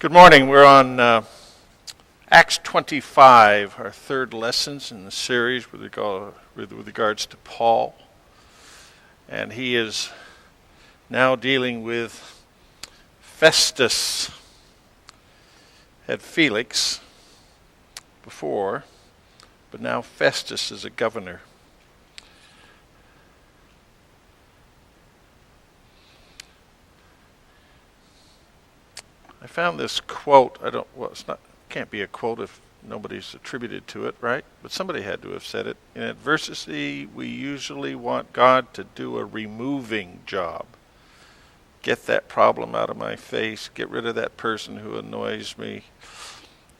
Good morning. We're on Acts 25, our third lessons in the series with regards to Paul. And he is now dealing with Festus. Had Felix before, but now Festus is a governor. I found this quote. Can't be a quote if nobody's attributed to it, right? But somebody had to have said it. In adversity, we usually want God to do a removing job. Get that problem out of my face. Get rid of that person who annoys me.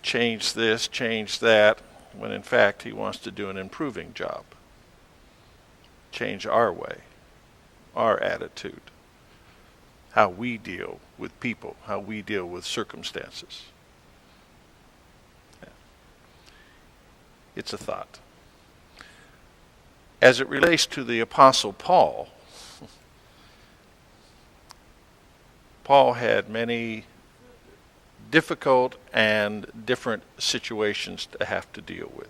Change this, change that. When in fact, he wants to do an improving job. Change our way, our attitude. How we deal with people, how we deal with circumstances. Yeah. It's a thought. As it relates to the Apostle Paul, Paul had many difficult and different situations to have to deal with.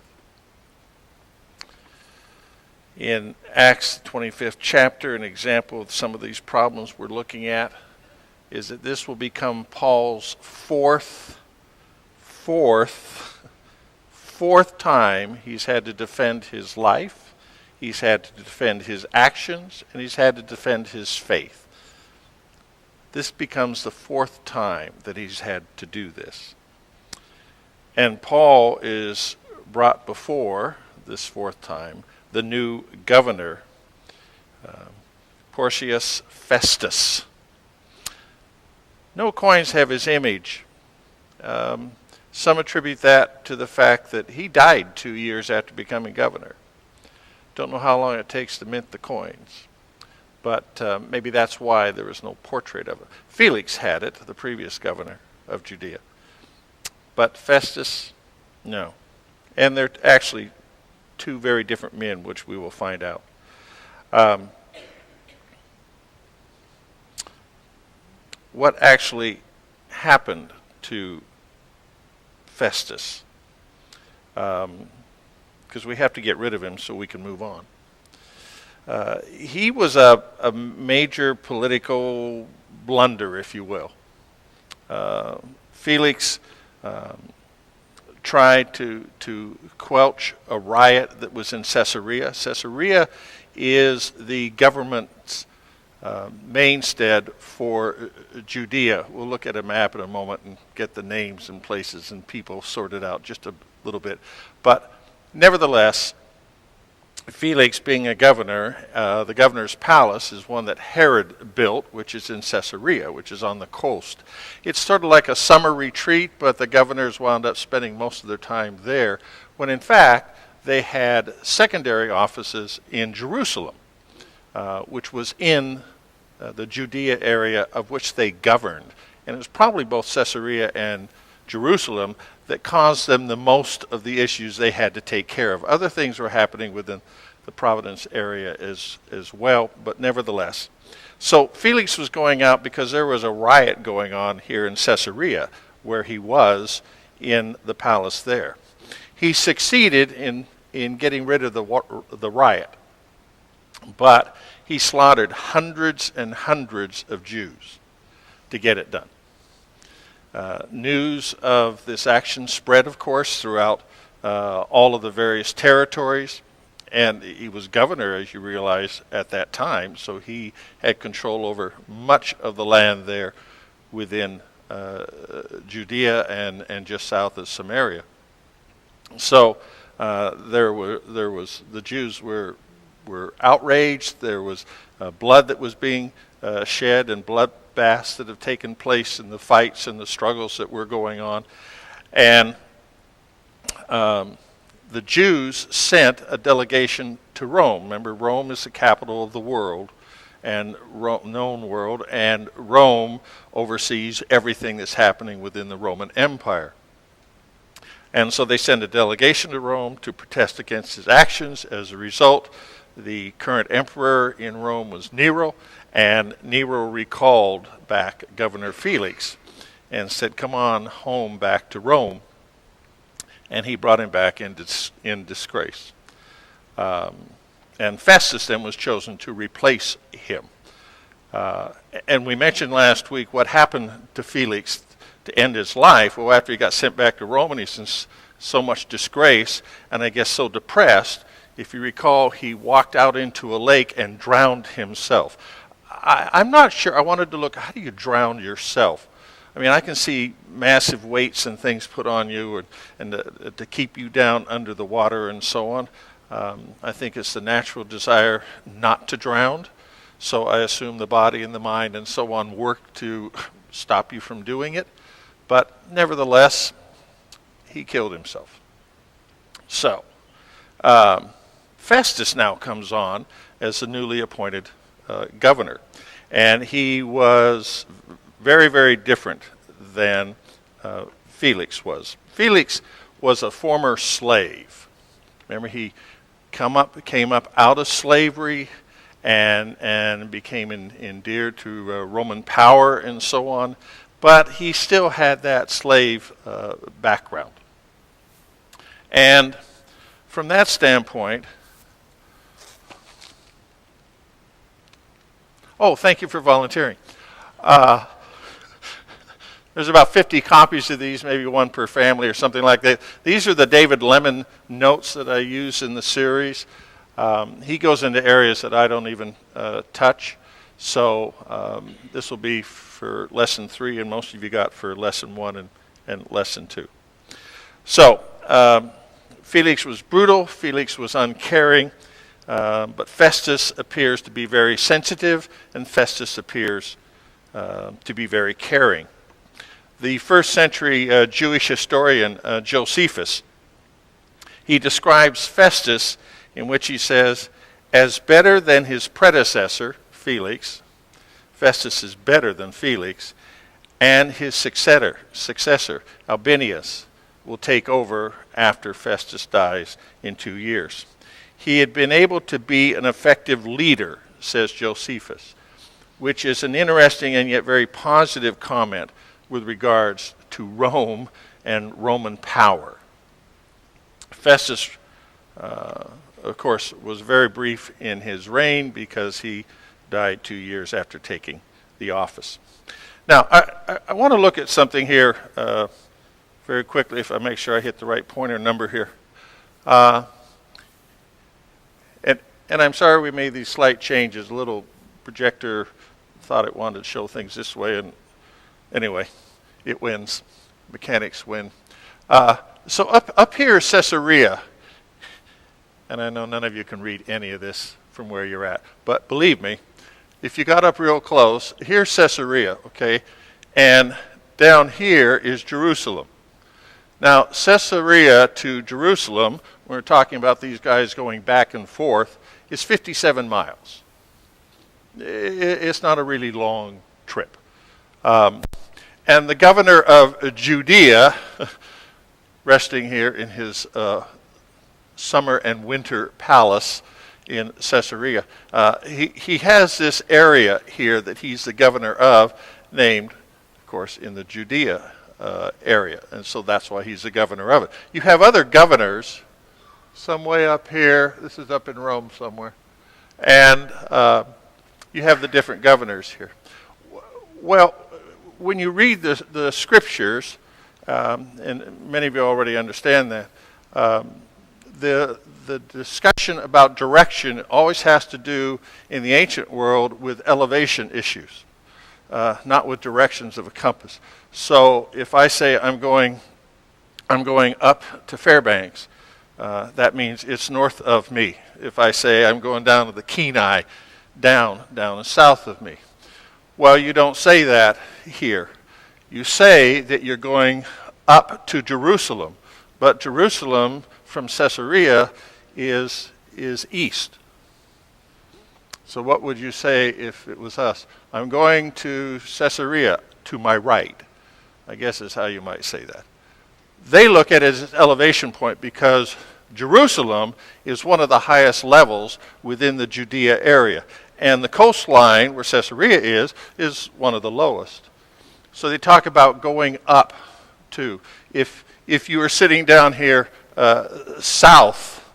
In Acts 25th chapter, an example of some of these problems we're looking at is that this will become Paul's fourth time he's had to defend his life, he's had to defend his actions, and he's had to defend his faith. This becomes the fourth time that he's had to do this. And Paul is brought before this fourth time the new governor, Porcius Festus. No coins have his image. Some attribute that to the fact that he died 2 years after becoming governor. Don't know how long it takes to mint the coins, but maybe that's why there is no portrait of it. Felix had it, the previous governor of Judea, but Festus, no. And they're actually two very different men, which we will find out. What actually happened to Festus? Because we have to get rid of him so we can move on. He was a major political blunder, if you will. Felix tried to quelch a riot that was in Caesarea. Caesarea is the government's mainstead for Judea. We'll look at a map in a moment and get the names and places and people sorted out just a little bit. But nevertheless, Felix being a governor, the governor's palace is one that Herod built, which is in Caesarea, which is on the coast. It's sort of like a summer retreat, but the governors wound up spending most of their time there, when in fact they had secondary offices in Jerusalem, which was in the Judea area of which they governed. And it was probably both Caesarea and Jerusalem that caused them the most of the issues they had to take care of. Other things were happening within the Providence area as well, but nevertheless. So Felix was going out because there was a riot going on here in Caesarea, where he was in the palace there. He succeeded in getting rid of the riot, but he slaughtered hundreds and hundreds of Jews to get it done. News of this action spread, of course, throughout all of the various territories, and he was governor, as you realize, at that time, so he had control over much of the land there within Judea and just south of Samaria. So the Jews were outraged. There was blood that was being shed and bloodbaths that have taken place in the fights and the struggles that were going on. And the Jews sent a delegation to Rome. Remember, Rome is the capital of the world, and known world, and Rome oversees everything that's happening within the Roman Empire. And so they sent a delegation to Rome to protest against his actions. As a result, the current emperor in Rome was Nero, and Nero recalled back Governor Felix. and said, "Come on home back to Rome." And he brought him back in disgrace. And Festus then was chosen to replace him. And we mentioned last week what happened to Felix to end his life. Well, after he got sent back to Rome and he's in so much disgrace and I guess so depressed, if you recall, he walked out into a lake and drowned himself. I'm not sure. I wanted to look, how do you drown yourself? I mean, I can see massive weights and things put on you and to keep you down under the water and so on. I think it's the natural desire not to drown. So I assume the body and the mind and so on work to stop you from doing it. But nevertheless, he killed himself. So Festus now comes on as the newly appointed governor. And he was very, very different than Felix was. Felix was a former slave. Remember, he came up out of slavery and became endeared to Roman power and so on. But he still had that slave background. And from that standpoint, oh, thank you for volunteering. There's about 50 copies of these, maybe one per family or something like that. These are the David Lemon notes that I use in the series. He goes into areas that I don't even touch. So this will be for lesson 3, and most of you got for lesson 1 and lesson 2. So Felix was brutal. Felix was uncaring. But Festus appears to be very sensitive, and Festus appears to be very caring. The first century Jewish historian Josephus, he describes Festus in which he says, as better than his predecessor, Felix. Festus is better than Felix, and his successor, Albinius, will take over after Festus dies in 2 years. He had been able to be an effective leader, says Josephus, which is an interesting and yet very positive comment with regards to Rome and Roman power. Festus, of course, was very brief in his reign because he died 2 years after taking the office. Now, I want to look at something here very quickly, if I make sure I hit the right pointer number here. And I'm sorry we made these slight changes. A little projector thought it wanted to show things this way, and anyway, it wins. Mechanics win. So up here is Caesarea. And I know none of you can read any of this from where you're at. But believe me, if you got up real close, here's Caesarea, okay? And down here is Jerusalem. Now, Caesarea to Jerusalem, we're talking about these guys going back and forth, is 57 miles. It's not a really long trip. And the governor of Judea, resting here in his summer and winter palace in Caesarea, he has this area here that he's the governor of, named, of course, in the Judea area. And so that's why he's the governor of it. You have other governors, some way up here. This is up in Rome somewhere. And you have the different governors here. Well, when you read the scriptures, and many of you already understand that, the discussion about direction always has to do in the ancient world with elevation issues, not with directions of a compass. So if I say I'm going up to Fairbanks, that means it's north of me. If I say I'm going down to the Kenai, down and south of me. Well, you don't say that here. You say that you're going up to Jerusalem, but Jerusalem from Caesarea is east. So what would you say if it was us? I'm going to Caesarea to my right, I guess is how you might say that. They look at it as an elevation point because Jerusalem is one of the highest levels within the Judea area. And the coastline, where Caesarea is one of the lowest. So they talk about going up to. If you were sitting down here south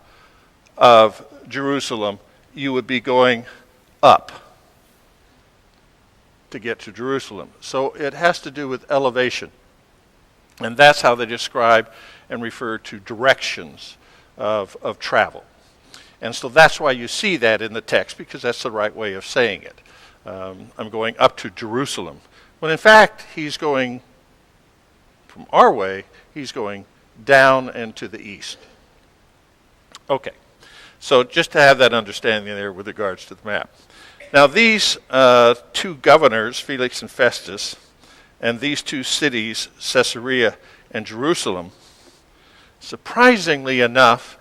of Jerusalem, you would be going up to get to Jerusalem. So it has to do with elevation. And that's how they describe and refer to directions of travel. And so that's why you see that in the text, because that's the right way of saying it. I'm going up to Jerusalem. When in fact, he's going from our way, he's going down and to the east. Okay, so just to have that understanding there with regards to the map. Now these two governors, Felix and Festus, and these two cities, Caesarea and Jerusalem, surprisingly enough,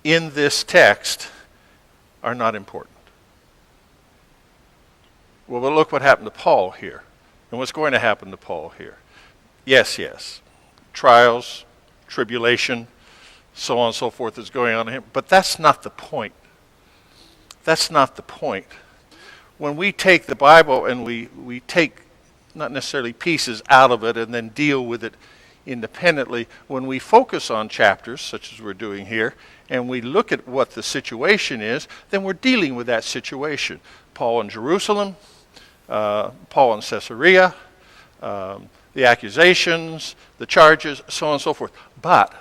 in this text, are not important. Well, look what happened to Paul here, and what's going to happen to Paul here. Yes, trials, tribulation, so on and so forth is going on in him, but that's not the point. That's not the point. When we take the Bible and we take not necessarily pieces out of it and then deal with it independently, when we focus on chapters, such as we're doing here, and we look at what the situation is, then we're dealing with that situation. Paul in Jerusalem, Paul in Caesarea, the accusations, the charges, so on and so forth. But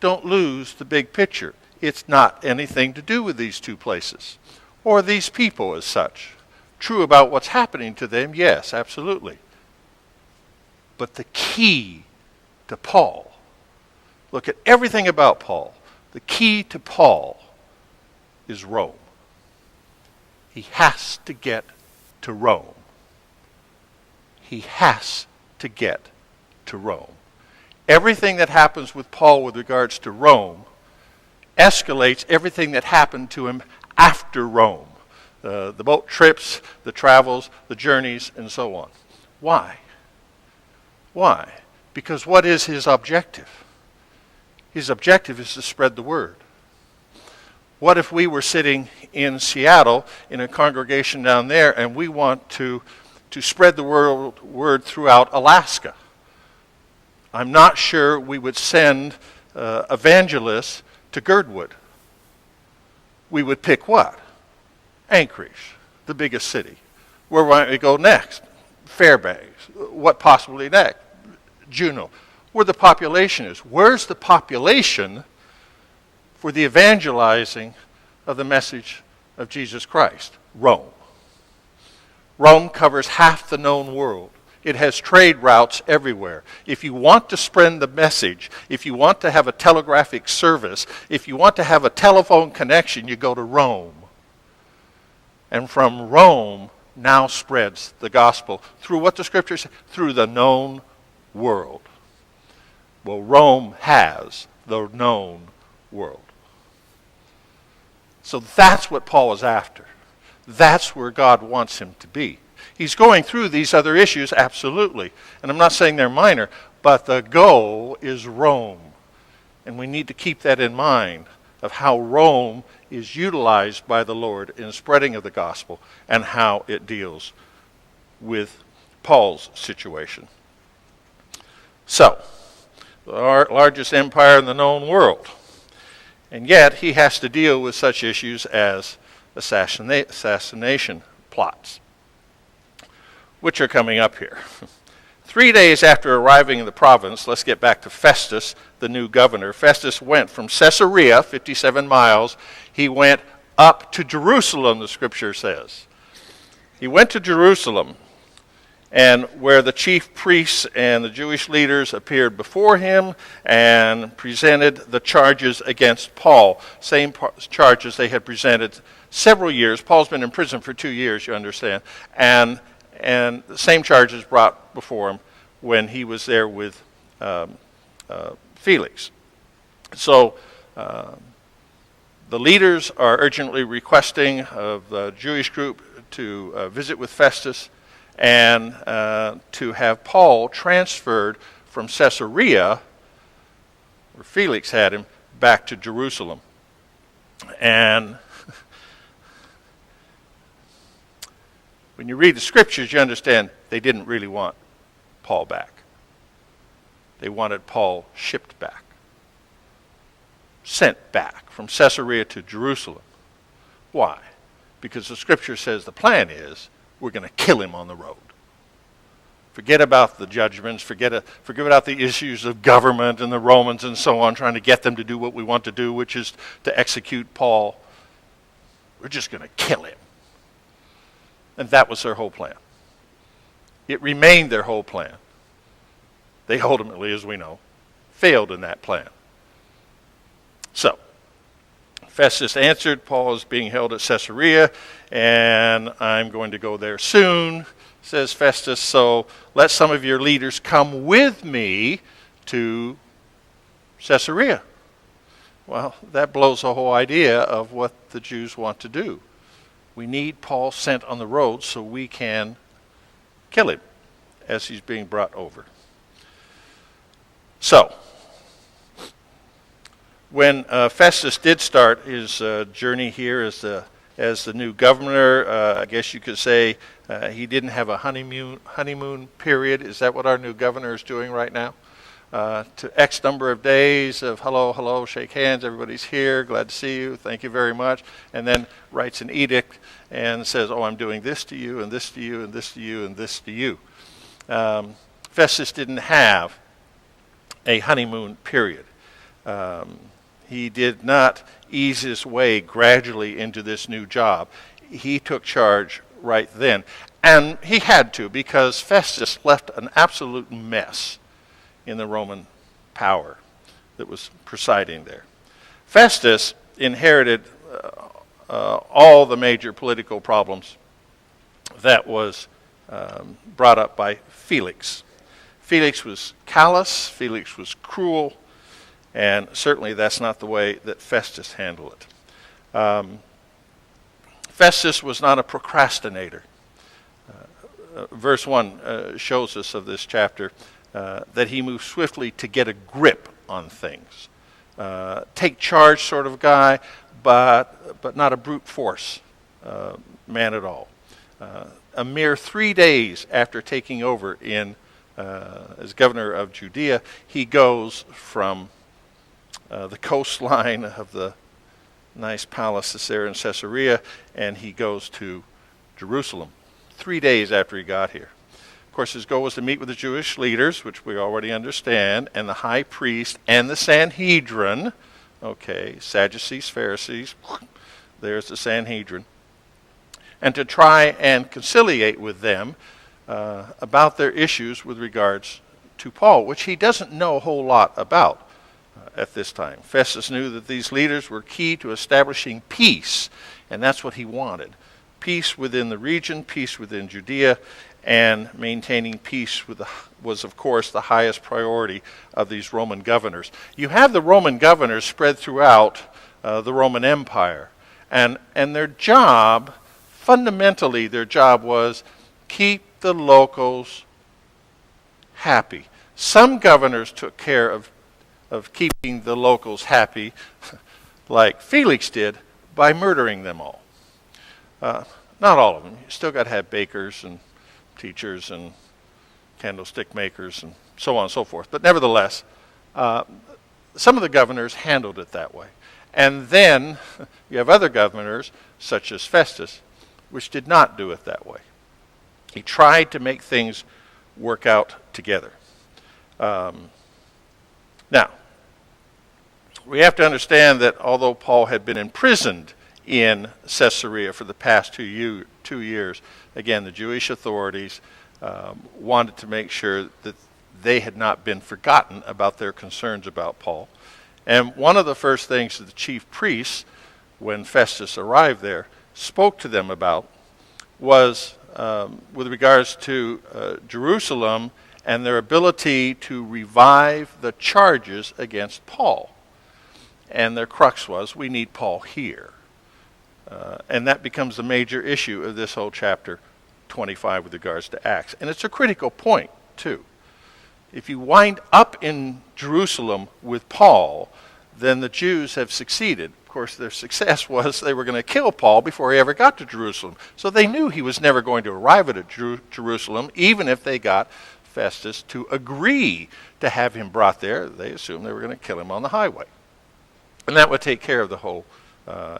don't lose the big picture. It's not anything to do with these two places or these people as such. True about what's happening to them, yes, absolutely. But the key to Paul, look at everything about Paul. The key to Paul is Rome. He has to get to Rome. He has to get to Rome. Everything that happens with Paul with regards to Rome escalates everything that happened to him after Rome. The boat trips, the travels, the journeys, and so on. Why? Why? Because what is his objective? His objective is to spread the word. What if we were sitting in Seattle in a congregation down there and we want to spread the word throughout Alaska? I'm not sure we would send evangelists to Girdwood. We would pick what? Anchorage, the biggest city. Where might we go next? Fairbanks. What possibly next? Juneau. Where the population is. Where's the population for the evangelizing of the message of Jesus Christ? Rome. Rome covers half the known world. It has trade routes everywhere. If you want to spread the message, if you want to have a telegraphic service, if you want to have a telephone connection, you go to Rome. And from Rome now spreads the gospel through what the scriptures say, through the known world. Well, Rome has the known world. So that's what Paul is after. That's where God wants him to be. He's going through these other issues, absolutely. And I'm not saying they're minor, but the goal is Rome. And we need to keep that in mind of how Rome is utilized by the Lord in spreading of the gospel and how it deals with Paul's situation. So, the largest empire in the known world. And yet, he has to deal with such issues as assassination plots, which are coming up here. 3 days after arriving in the province, let's get back to Festus, the new governor. Festus went from Caesarea, 57 miles. He went up to Jerusalem, the scripture says. He went to Jerusalem, and where the chief priests and the Jewish leaders appeared before him and presented the charges against Paul. Same charges they had presented several years. Paul's been in prison for 2 years, you understand. And the same charges brought before him when he was there with Felix. So the leaders are urgently requesting of the Jewish group to visit with Festus and to have Paul transferred from Caesarea, where Felix had him, back to Jerusalem. And When you read the scriptures, you understand they didn't really want Paul back. They wanted Paul shipped back, sent back from Caesarea to Jerusalem. Why? Because the scripture says the plan is we're going to kill him on the road. Forget about the judgments, forget about the issues of government and the Romans and so on, trying to get them to do what we want to do, which is to execute Paul. We're just going to kill him. And that was their whole plan. It remained their whole plan. They ultimately, as we know, failed in that plan. So, Festus answered, Paul is being held at Caesarea, and I'm going to go there soon, says Festus, so let some of your leaders come with me to Caesarea. Well, that blows the whole idea of what the Jews want to do. We need Paul sent on the road so we can kill him as he's being brought over. So, when Festus did start his journey here as the new governor, I guess you could say he didn't have a honeymoon period. Is that what our new governor is doing right now? To X number of days of hello, shake hands, everybody's here, glad to see you, thank you very much, and then writes an edict and says, oh, I'm doing this to you, and this to you, and this to you, and this to you. Festus didn't have a honeymoon period. He did not ease his way gradually into this new job. He took charge right then. And he had to, because Festus left an absolute mess in the Roman power that was presiding there. Festus inherited all the major political problems that was brought up by Felix. Felix was callous, Felix was cruel, and certainly that's not the way that Festus handled it. Festus was not a procrastinator. Verse 1 shows us of this chapter that he moved swiftly to get a grip on things. Take charge sort of guy, but not a brute force man at all. A mere 3 days after taking over as governor of Judea, he goes from the coastline of the nice palaces there in Caesarea, and he goes to Jerusalem 3 days after he got here. Of course, his goal was to meet with the Jewish leaders, which we already understand, and the high priest and the Sanhedrin. Okay, Sadducees, Pharisees, there's the Sanhedrin. And to try and conciliate with them about their issues with regards to Paul, which he doesn't know a whole lot about at this time. Festus knew that these leaders were key to establishing peace, and that's what he wanted. Peace within the region, peace within Judea, and maintaining peace was, of course, the highest priority of these Roman governors. You have the Roman governors spread throughout the Roman Empire, and their job, fundamentally their job was keep the locals happy. Some governors took care of keeping the locals happy, like Felix did, by murdering them all. Not all of them. You still got to have bakers and teachers and candlestick makers and so on and so forth. But nevertheless, some of the governors handled it that way. And then you have other governors, such as Festus, which did not do it that way. He tried to make things work out together. Now, we have to understand that although Paul had been imprisoned in Caesarea for the past 2 years, again, the Jewish authorities wanted to make sure that they had not been forgotten about their concerns about Paul. And one of the first things that the chief priests, when Festus arrived there, spoke to them about was with regards to Jerusalem and their ability to revive the charges against Paul. And their crux was, we need Paul here. And that becomes the major issue of this whole chapter 25 with regards to Acts. And it's a critical point, too. If you wind up in Jerusalem with Paul, then the Jews have succeeded. Of course, their success was they were going to kill Paul before he ever got to Jerusalem. So they knew he was never going to arrive at Jerusalem, even if they got Festus to agree to have him brought there. They assumed they were going to kill him on the highway. And that would take care of the whole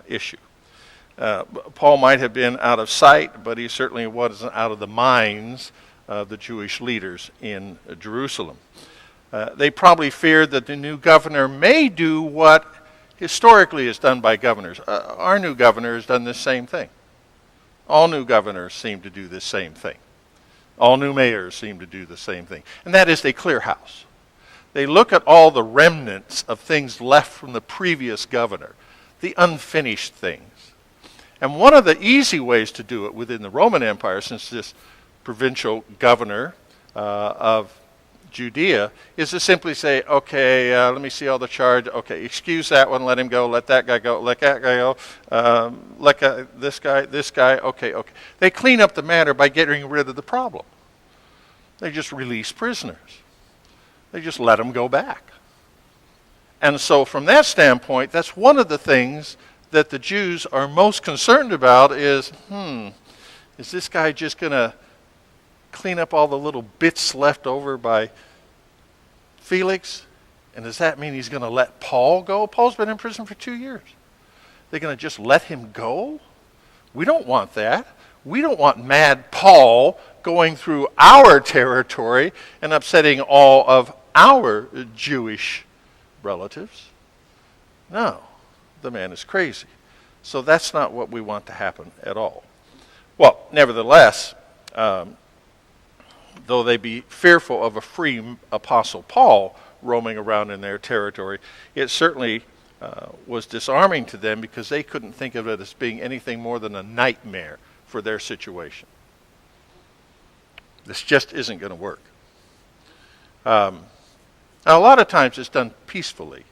issue. Paul might have been out of sight, but he certainly wasn't out of the minds of the Jewish leaders in Jerusalem. They probably feared that the new governor may do what historically is done by governors. Our new governor has done this same thing. All new governors seem to do this same thing. All new mayors seem to do the same thing. And that is they clear house. They look at all the remnants of things left from the previous governor, the unfinished things. And one of the easy ways to do it within the Roman Empire, since this provincial governor of Judea, is to simply say, okay, let me see all the charge. Okay, excuse that one, let him go, let that guy go, let that guy go, this guy, okay. They clean up the matter by getting rid of the problem. They just release prisoners. They just let them go back. And so from that standpoint, that's one of the things that the Jews are most concerned about is this guy just going to clean up all the little bits left over by Felix? And does that mean he's going to let Paul go? Paul's been in prison for 2 years. They're going to just let him go? We don't want that. We don't want mad Paul going through our territory and upsetting all of our Jewish relatives. No, the man is crazy. So that's not what we want to happen at all. Well, nevertheless, though they be fearful of a free Apostle Paul roaming around in their territory, it certainly was disarming to them because they couldn't think of it as being anything more than a nightmare for their situation. This just isn't going to work. Now, a lot of times it's done peacefully.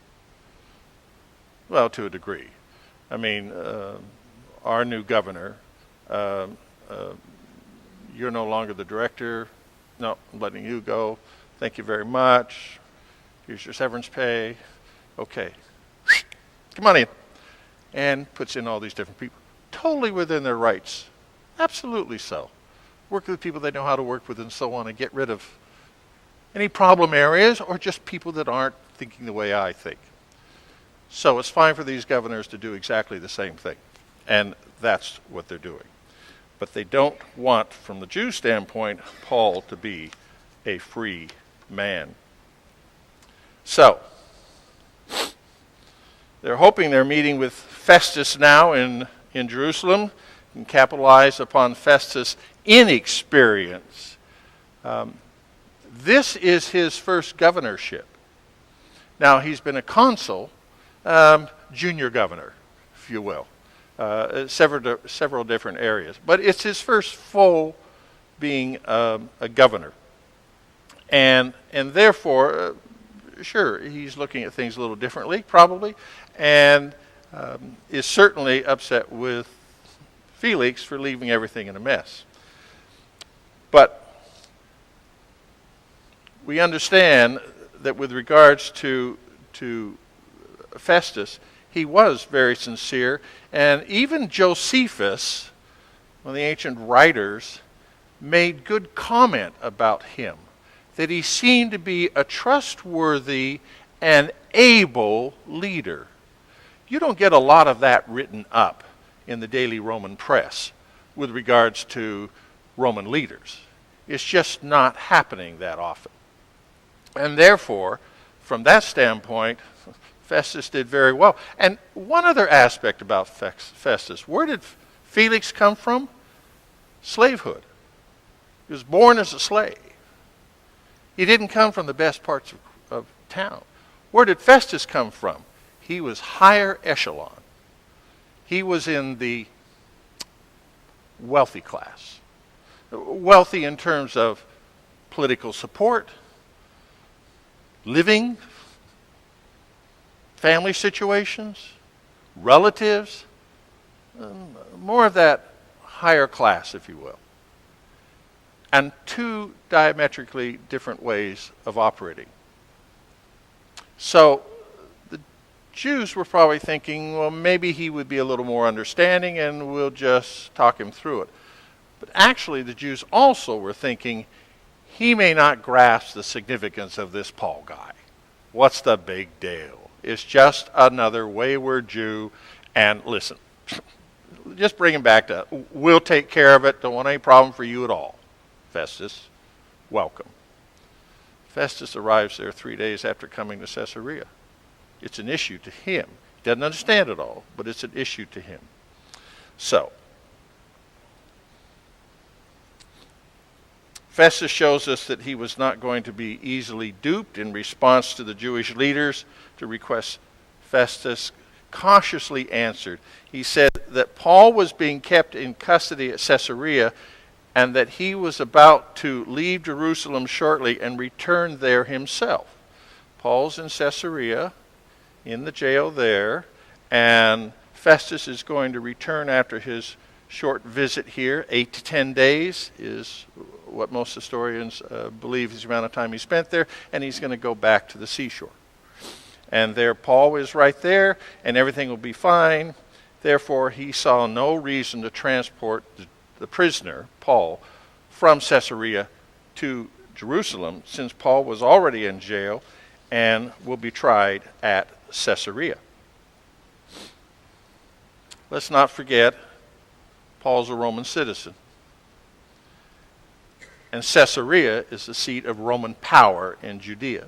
Well, to a degree. I mean, our new governor, you're no longer the director. No, I'm letting you go. Thank you very much. Here's your severance pay. Okay. Come on in. And puts in all these different people. Totally within their rights. Absolutely so. Work with people they know how to work with and so on, and get rid of any problem areas or just people that aren't thinking the way I think. So it's fine for these governors to do exactly the same thing. And that's what they're doing. But they don't want, from the Jew standpoint, Paul to be a free man. So, they're hoping they're meeting with Festus now in Jerusalem and capitalize upon Festus' inexperience. This is his first governorship. Now, he's been a consul, junior governor, if you will. Several different areas. But it's his first full being a governor. And therefore, sure, he's looking at things a little differently, probably, and is certainly upset with Felix for leaving everything in a mess. But we understand that with regards to Festus, he was very sincere, and even Josephus, one of the ancient writers, made good comment about him, that he seemed to be a trustworthy and able leader. You don't get a lot of that written up in the daily Roman press with regards to Roman leaders. It's just not happening that often. And therefore, from that standpoint, Festus did very well. And one other aspect about Festus, where did Felix come from? Slavehood. He was born as a slave. He didn't come from the best parts of town. Where did Festus come from? He was higher echelon. He was in the wealthy class. Wealthy in terms of political support, living, family situations, relatives, more of that higher class, if you will. And two diametrically different ways of operating. So the Jews were probably thinking, well, maybe he would be a little more understanding and we'll just talk him through it. But actually, the Jews also were thinking, he may not grasp the significance of this Paul guy. What's the big deal? It's just another wayward Jew. And listen, just bring him back to, we'll take care of it. Don't want any problem for you at all. Festus, welcome. Festus arrives there 3 days after coming to Caesarea. It's an issue to him. He doesn't understand it all, but it's an issue to him. So, Festus shows us that he was not going to be easily duped. In response to the Jewish leaders to request, Festus cautiously answered. He said that Paul was being kept in custody at Caesarea and that he was about to leave Jerusalem shortly and return there himself. Paul's in Caesarea, in the jail there, and Festus is going to return after his short visit here. 8 to 10 days is what most historians believe is the amount of time he spent there, and he's going to go back to the seashore. And there Paul is right there, and everything will be fine. Therefore, he saw no reason to transport the prisoner, Paul, from Caesarea to Jerusalem, since Paul was already in jail and will be tried at Caesarea. Let's not forget, Paul's a Roman citizen. And Caesarea is the seat of Roman power in Judea.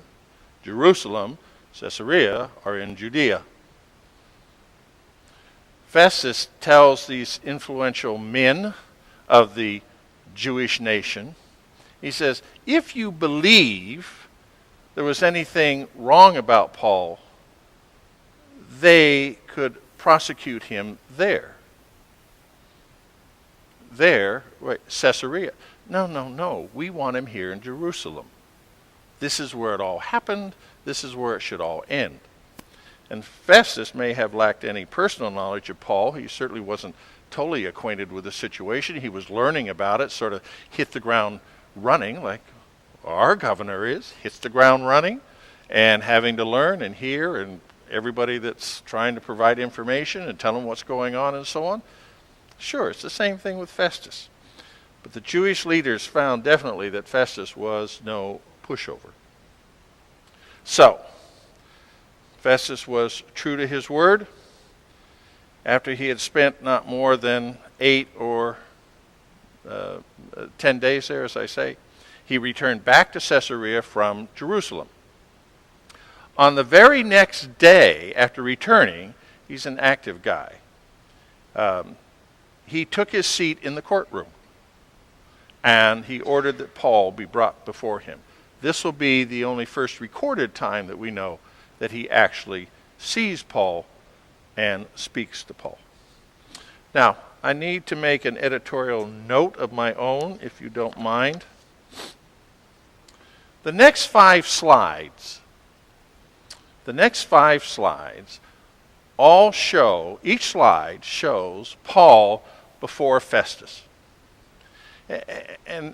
Jerusalem, Caesarea are in Judea. Festus tells these influential men of the Jewish nation, he says, if you believe there was anything wrong about Paul, they could prosecute him there. There, wait, Caesarea. No, we want him here in Jerusalem. This is where it all happened. This is where it should all end. And Festus may have lacked any personal knowledge of Paul. He certainly wasn't totally acquainted with the situation. He was learning about it, sort of hit the ground running, like our governor is, hits the ground running, and having to learn and hear, and everybody that's trying to provide information and tell them what's going on and so on. Sure, it's the same thing with Festus. But the Jewish leaders found definitely that Festus was no pushover. So, Festus was true to his word. After he had spent not more than 8 or 10 days there, as I say, he returned back to Caesarea from Jerusalem. On the very next day after returning, he's an active guy. He took his seat in the courtroom, and he ordered that Paul be brought before him. This will be the only first recorded time that we know that he actually sees Paul and speaks to Paul. Now, I need to make an editorial note of my own, if you don't mind. The next 5 slides all show, each slide shows Paul before Festus. And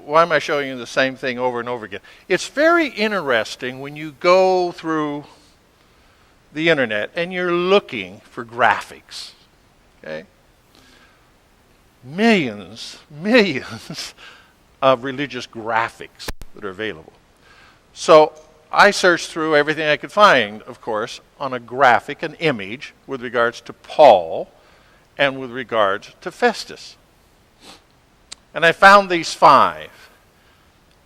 why am I showing you the same thing over and over again? It's very interesting when you go through the internet and you're looking for graphics. Okay? Millions of religious graphics that are available. So I searched through everything I could find, of course, on a graphic, an image, with regards to Paul and with regards to Festus. And I found these 5.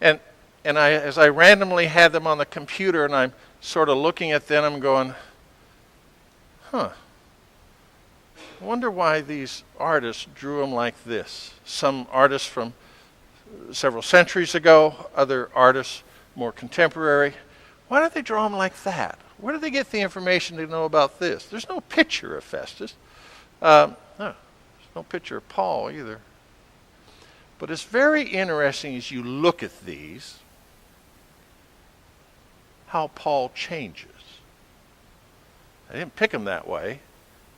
And as I randomly had them on the computer and I'm sort of looking at them, I'm going, I wonder why these artists drew them like this. Some artists from several centuries ago, other artists more contemporary. Why don't they draw them like that? Where did they get the information to know about this? There's no picture of Festus. No, there's no picture of Paul either. But it's very interesting as you look at these, how Paul changes. I didn't pick them that way.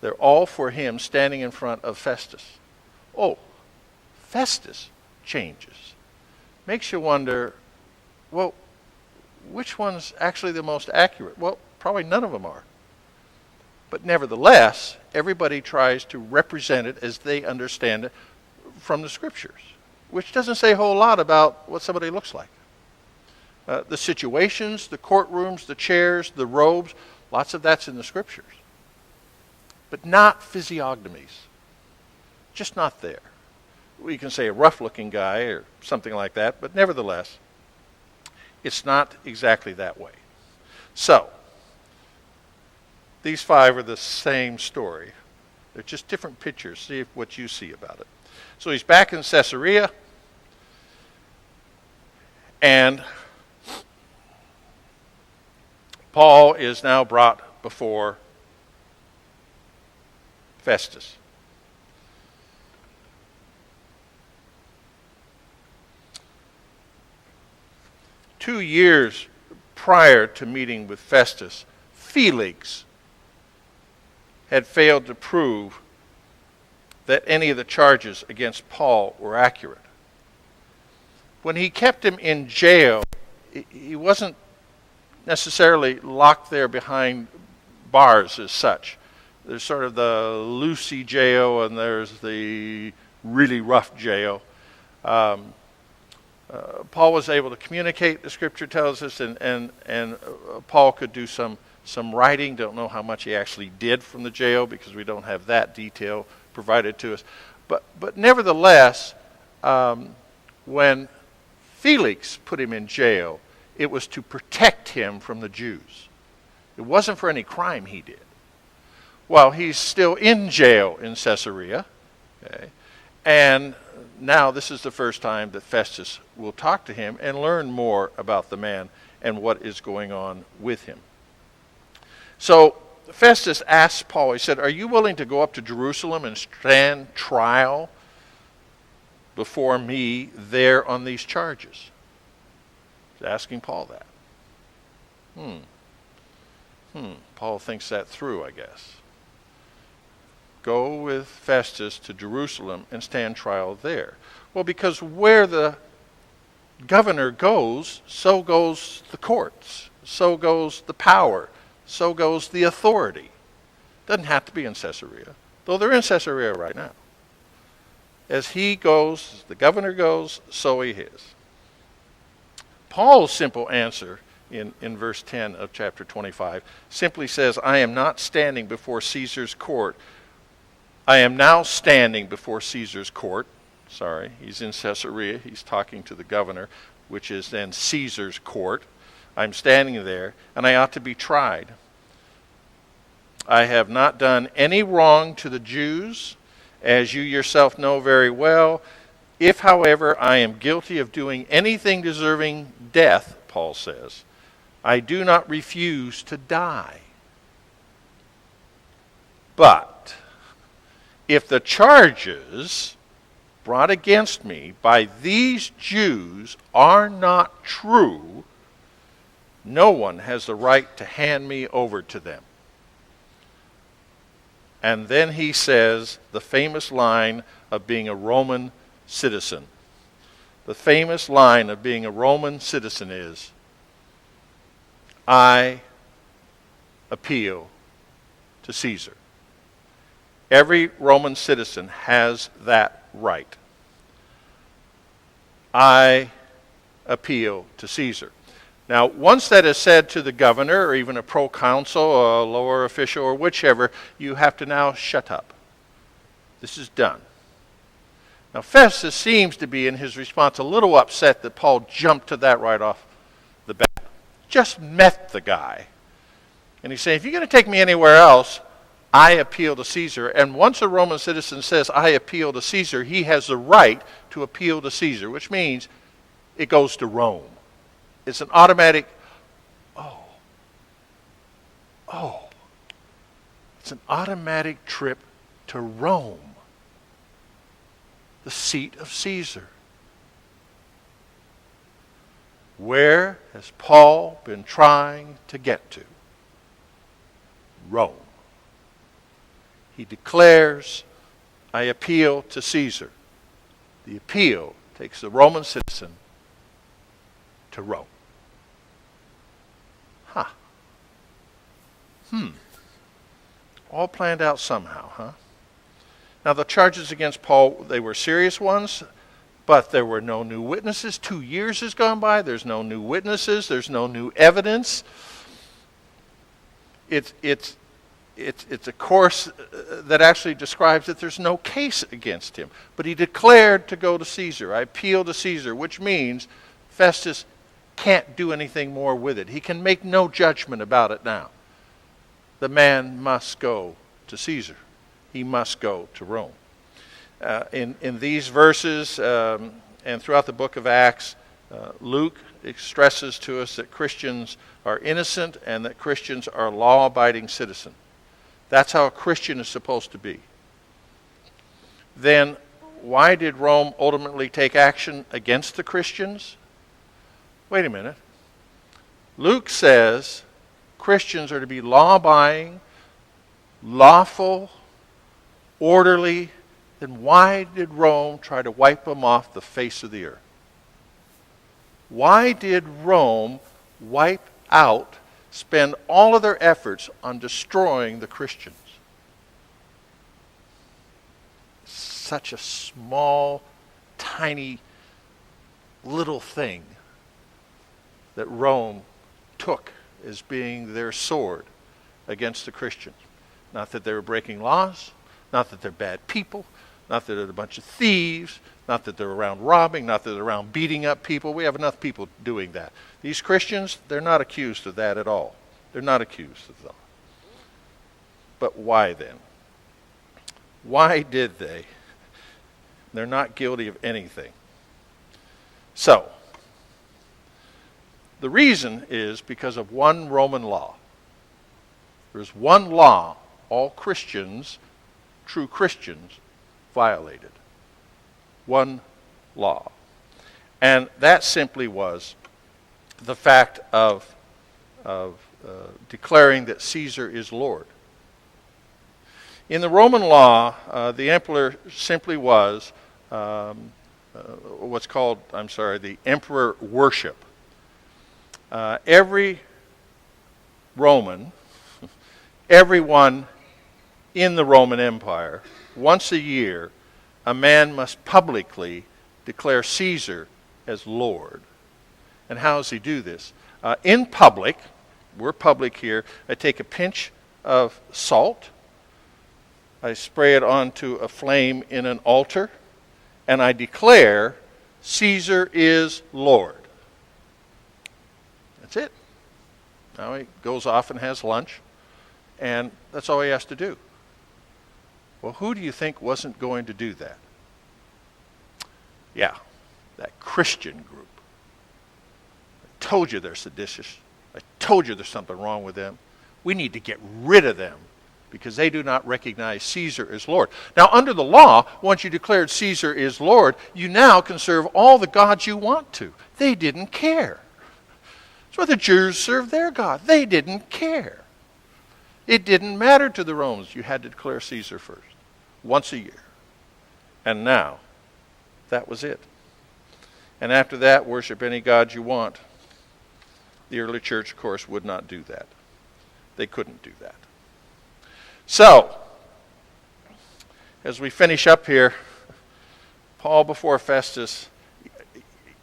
They're all for him standing in front of Festus. Oh, Festus changes. Makes you wonder, well, which one's actually the most accurate? Well, probably none of them are. But nevertheless, everybody tries to represent it as they understand it from the Scriptures, which doesn't say a whole lot about what somebody looks like. The situations, the courtrooms, the chairs, the robes, lots of that's in the Scriptures. But not physiognomies. Just not there. We can say a rough-looking guy or something like that, but nevertheless, it's not exactly that way. So, these 5 are the same story. They're just different pictures. See what you see about it. So he's back in Caesarea, and Paul is now brought before Festus. Two years prior to meeting with Festus, Felix had failed to prove that any of the charges against Paul were accurate. When he kept him in jail, he wasn't necessarily locked there behind bars as such. There's sort of the loosey jail and there's the really rough jail. Paul was able to communicate, the Scripture tells us, and Paul could do some writing. Don't know how much he actually did from the jail because we don't have that detail provided to us. But nevertheless, when Felix put him in jail, it was to protect him from the Jews. It wasn't for any crime he did. Well, he's still in jail in Caesarea, okay? And now this is the first time that Festus will talk to him and learn more about the man and what is going on with him. So Festus asked Paul, he said, "Are you willing to go up to Jerusalem and stand trial before me there on these charges?" He's asking Paul that. Paul thinks that through, I guess. Go with Festus to Jerusalem and stand trial there. Well, because where the governor goes, so goes the courts, so goes the power, so goes the authority. Doesn't have to be in Caesarea, though they're in Caesarea right now. As he goes, as the governor goes, so he is. Paul's simple answer in verse 10 of chapter 25 simply says, "I am not standing before Caesar's court. I am now standing before Caesar's court." Sorry, he's in Caesarea. He's talking to the governor, which is then Caesar's court. I'm standing there, and I ought to be tried. I have not done any wrong to the Jews, as you yourself know very well. If, however, I am guilty of doing anything deserving death, Paul says, I do not refuse to die. But if the charges brought against me by these Jews are not true, no one has the right to hand me over to them. And then he says the famous line of being a Roman citizen. The famous line of being a Roman citizen is, I appeal to Caesar. Every Roman citizen has that right. I appeal to Caesar. Now, once that is said to the governor or even a proconsul or a lower official or whichever, you have to now shut up. This is done. Now, Festus seems to be, in his response, a little upset that Paul jumped to that right off the bat. Just met the guy. And he's saying, if you're going to take me anywhere else, I appeal to Caesar. And once a Roman citizen says, I appeal to Caesar, he has the right to appeal to Caesar, which means it goes to Rome. It's an automatic, it's an automatic trip to Rome, the seat of Caesar. Where has Paul been trying to get to? Rome. He declares, I appeal to Caesar. The appeal takes the Roman citizen to Rome. All planned out somehow, huh? Now the charges against Paul, they were serious ones, but there were no new witnesses. 2 years has gone by. There's no new witnesses. There's no new evidence. It's a course that actually describes that there's no case against him. But he declared to go to Caesar. I appeal to Caesar, which means Festus can't do anything more with it. He can make no judgment about it now. The man must go to Caesar. He must go to Rome. In these verses and throughout the book of Acts, Luke stresses to us that Christians are innocent and that Christians are law-abiding citizens. That's how a Christian is supposed to be. Then why did Rome ultimately take action against the Christians? Wait a minute. Luke says Christians are to be law-abiding, lawful, orderly. Then why did Rome try to wipe them off the face of the earth? Why did Rome wipe out, spend all of their efforts on destroying the Christians? Such a small, tiny, little thing that Rome took as being their sword against the Christians. Not that they were breaking laws, not that they're bad people, not that they're a bunch of thieves, not that they're around robbing, not that they're around beating up people. We have enough people doing that. These Christians, they're not accused of that at all. They're not accused of that. But why then? Why did they? They're not guilty of anything. So, the reason is because of one Roman law. There's one law all Christians, true Christians, violated. One law. And that simply was the fact of declaring that Caesar is Lord. In the Roman law, the emperor simply was what's called, the emperor worship. Every Roman, everyone in the Roman Empire, once a year, a man must publicly declare Caesar as Lord. And how does he do this? In public, we're public here, I take a pinch of salt, I spray it onto a flame in an altar, and I declare Caesar is Lord. That's it. Now he goes off and has lunch, and that's all he has to do. Well, who do you think wasn't going to do that? Yeah, that Christian group. I told you they're seditious. I told you there's something wrong with them. We need to get rid of them because they do not recognize Caesar as Lord. Now, under the law, once you declared Caesar is Lord, you now can serve all the gods you want to. They didn't care. That's why the Jews served their God. They didn't care. It didn't matter to the Romans. You had to declare Caesar first, once a year. And now, that was it. And after that, worship any god you want. The early church, of course, would not do that. They couldn't do that. So, as we finish up here, Paul before Festus,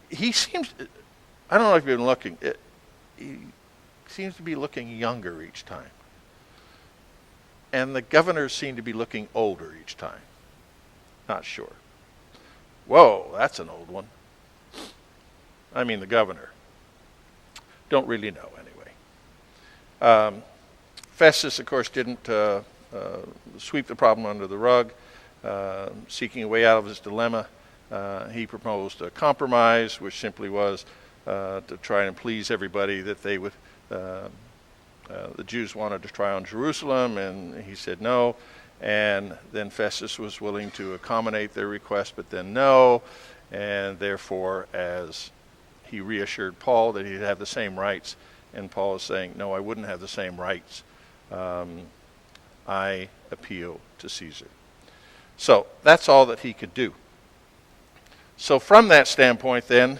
he seems, I don't know if you've been looking, he seems to be looking younger each time. And the governors seem to be looking older each time. Not sure. Whoa, that's an old one. I mean the governor. Don't really know anyway. Festus, of course, didn't sweep the problem under the rug. Seeking a way out of his dilemma, he proposed a compromise, which simply was to try and please everybody that they would. The Jews wanted to try on Jerusalem, and he said no. And then Festus was willing to accommodate their request, but then no. And therefore, as he reassured Paul that he'd have the same rights, and Paul is saying, no, I wouldn't have the same rights. I appeal to Caesar. So that's all that he could do. So from that standpoint then,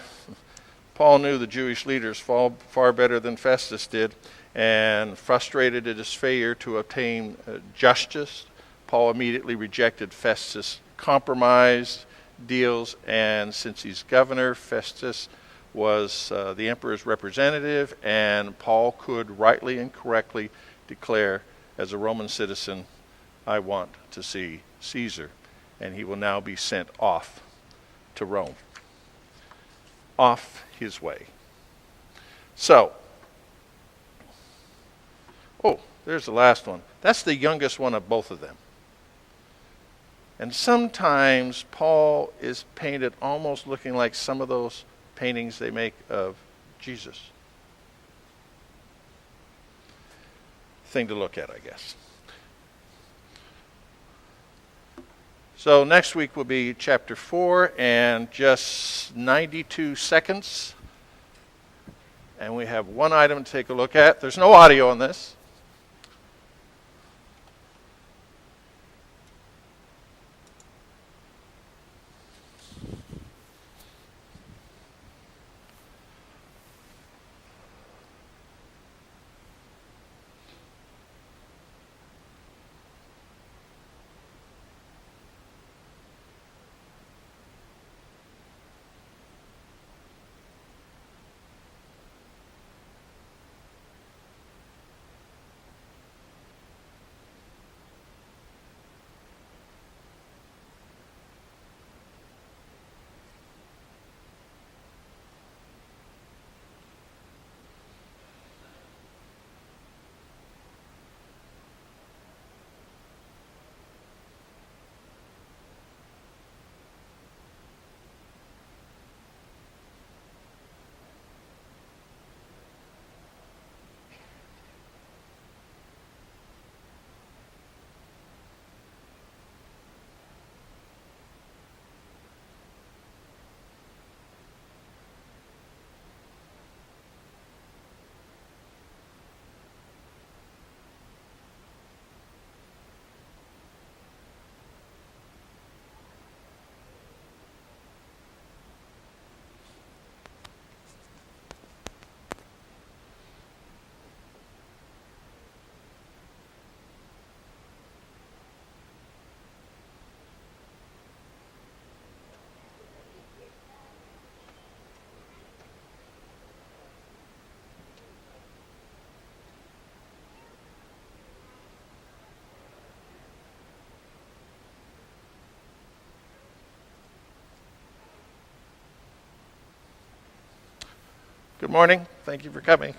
Paul knew the Jewish leaders far better than Festus did, And frustrated at his failure to obtain justice, Paul immediately rejected Festus' compromise deals, and since he's governor, Festus was the emperor's representative, and Paul could rightly and correctly declare, as a Roman citizen, I want to see Caesar. And he will now be sent off to Rome, off his way. So, there's the last one. That's the youngest one of both of them. And sometimes Paul is painted almost looking like some of those paintings they make of Jesus. Thing to look at, I guess. So next week will be chapter 4 and just 92 seconds. And we have one item to take a look at. There's no audio on this. Good morning. Thank you for coming.